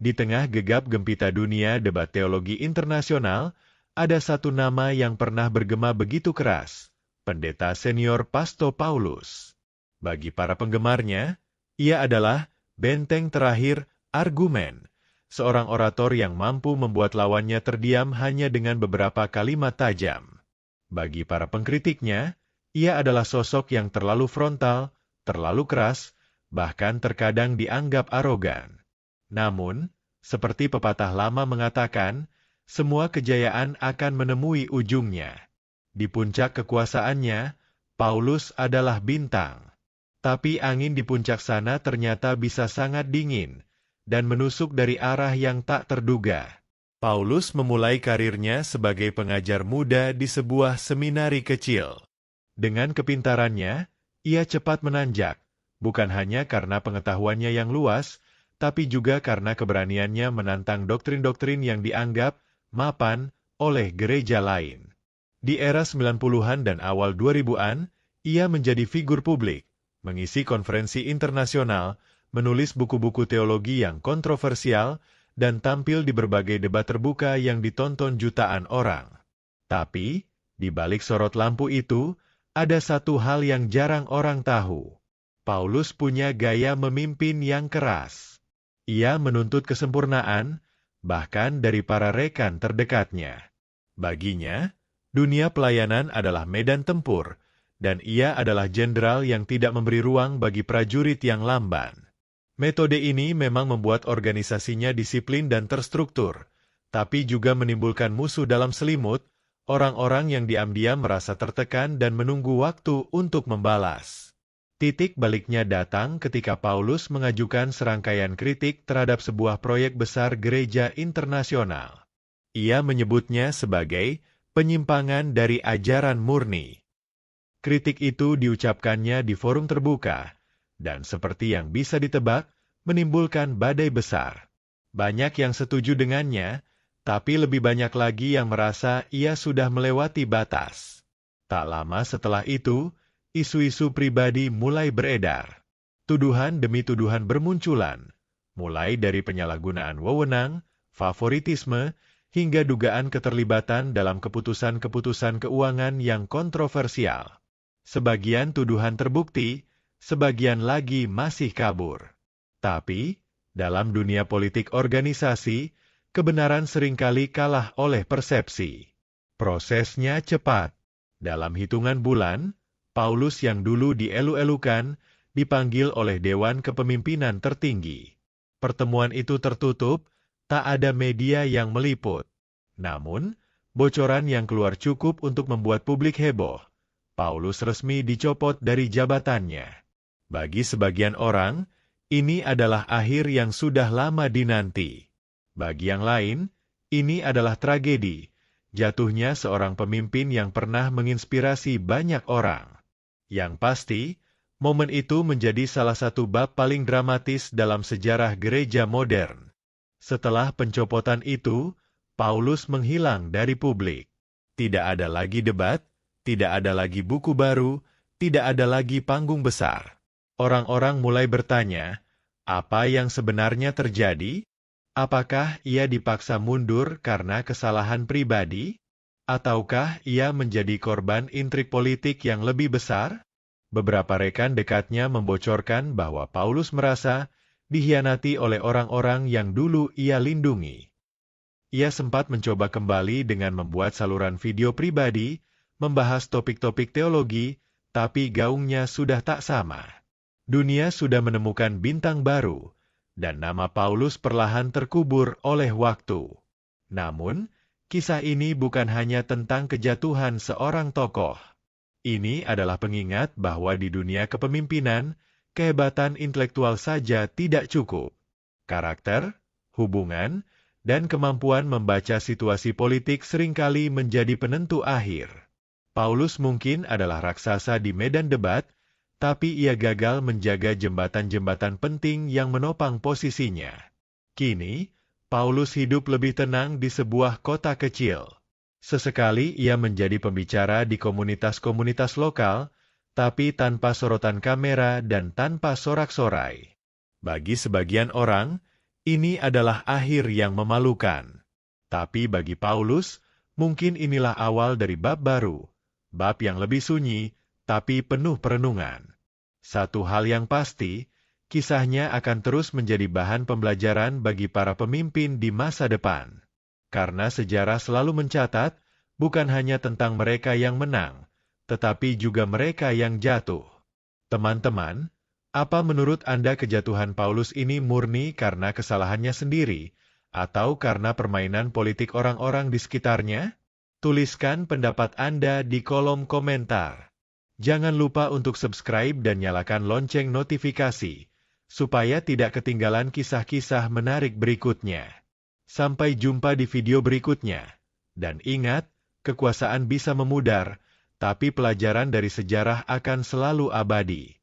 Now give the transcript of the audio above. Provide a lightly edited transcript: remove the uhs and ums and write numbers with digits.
Di tengah gegap gempita dunia debat teologi internasional, ada satu nama yang pernah bergema begitu keras, Pendeta Senior Pasto Paulus. Bagi para penggemarnya, ia adalah benteng terakhir argumen, seorang orator yang mampu membuat lawannya terdiam hanya dengan beberapa kalimat tajam. Bagi para pengkritiknya, ia adalah sosok yang terlalu frontal, terlalu keras, bahkan terkadang dianggap arogan. Namun, seperti pepatah lama mengatakan, semua kejayaan akan menemui ujungnya. Di puncak kekuasaannya, Paulus adalah bintang. Tapi angin di puncak sana ternyata bisa sangat dingin, dan menusuk dari arah yang tak terduga. Paulus memulai karirnya sebagai pengajar muda di sebuah seminari kecil. Dengan kepintarannya, ia cepat menanjak, bukan hanya karena pengetahuannya yang luas, tapi juga karena keberaniannya menantang doktrin-doktrin yang dianggap mapan oleh gereja lain. Di era 90-an dan awal 2000-an, ia menjadi figur publik, mengisi konferensi internasional, menulis buku-buku teologi yang kontroversial, dan tampil di berbagai debat terbuka yang ditonton jutaan orang. Tapi, di balik sorot lampu itu, ada satu hal yang jarang orang tahu. Paulus punya gaya memimpin yang keras. Ia menuntut kesempurnaan, bahkan dari para rekan terdekatnya. Baginya, dunia pelayanan adalah medan tempur, dan ia adalah jenderal yang tidak memberi ruang bagi prajurit yang lamban. Metode ini memang membuat organisasinya disiplin dan terstruktur, tapi juga menimbulkan musuh dalam selimut, orang-orang yang diam-diam merasa tertekan dan menunggu waktu untuk membalas. Titik baliknya datang ketika Paulus mengajukan serangkaian kritik terhadap sebuah proyek besar gereja internasional. Ia menyebutnya sebagai penyimpangan dari ajaran murni. Kritik itu diucapkannya di forum terbuka, dan seperti yang bisa ditebak, menimbulkan badai besar. Banyak yang setuju dengannya, tapi lebih banyak lagi yang merasa ia sudah melewati batas. Tak lama setelah itu, isu-isu pribadi mulai beredar. Tuduhan demi tuduhan bermunculan, mulai dari penyalahgunaan wewenang, favoritisme, hingga dugaan keterlibatan dalam keputusan-keputusan keuangan yang kontroversial. Sebagian tuduhan terbukti, sebagian lagi masih kabur. Tapi, dalam dunia politik organisasi, kebenaran seringkali kalah oleh persepsi. Prosesnya cepat. Dalam hitungan bulan, Paulus yang dulu dielu-elukan, dipanggil oleh Dewan Kepemimpinan Tertinggi. Pertemuan itu tertutup, tak ada media yang meliput. Namun, bocoran yang keluar cukup untuk membuat publik heboh. Paulus resmi dicopot dari jabatannya. Bagi sebagian orang, ini adalah akhir yang sudah lama dinanti. Bagi yang lain, ini adalah tragedi, jatuhnya seorang pemimpin yang pernah menginspirasi banyak orang. Yang pasti, momen itu menjadi salah satu bab paling dramatis dalam sejarah gereja modern. Setelah pencopotan itu, Paulus menghilang dari publik. Tidak ada lagi debat, tidak ada lagi buku baru, tidak ada lagi panggung besar. Orang-orang mulai bertanya, apa yang sebenarnya terjadi? Apakah ia dipaksa mundur karena kesalahan pribadi? Ataukah ia menjadi korban intrik politik yang lebih besar? Beberapa rekan dekatnya membocorkan bahwa Paulus merasa dikhianati oleh orang-orang yang dulu ia lindungi. Ia sempat mencoba kembali dengan membuat saluran video pribadi, membahas topik-topik teologi, tapi gaungnya sudah tak sama. Dunia sudah menemukan bintang baru, dan nama Paulus perlahan terkubur oleh waktu. Namun, kisah ini bukan hanya tentang kejatuhan seorang tokoh. Ini adalah pengingat bahwa di dunia kepemimpinan, kehebatan intelektual saja tidak cukup. Karakter, hubungan, dan kemampuan membaca situasi politik seringkali menjadi penentu akhir. Paulus mungkin adalah raksasa di medan debat, tapi ia gagal menjaga jembatan-jembatan penting yang menopang posisinya. Kini, Paulus hidup lebih tenang di sebuah kota kecil. Sesekali ia menjadi pembicara di komunitas-komunitas lokal, tapi tanpa sorotan kamera dan tanpa sorak-sorai. Bagi sebagian orang, Ini adalah akhir yang memalukan. Tapi bagi Paulus, mungkin inilah awal dari bab baru, bab yang lebih sunyi, tapi penuh perenungan. Satu hal yang pasti, kisahnya akan terus menjadi bahan pembelajaran bagi para pemimpin di masa depan. Karena sejarah selalu mencatat, bukan hanya tentang mereka yang menang, tetapi juga mereka yang jatuh. Teman-teman, apa menurut Anda kejatuhan Paulus ini murni karena kesalahannya sendiri, atau karena permainan politik orang-orang di sekitarnya? Tuliskan pendapat Anda di kolom komentar. Jangan lupa untuk subscribe dan nyalakan lonceng notifikasi, supaya tidak ketinggalan kisah-kisah menarik berikutnya. Sampai jumpa di video berikutnya. Dan ingat, kekuasaan bisa memudar, tapi pelajaran dari sejarah akan selalu abadi.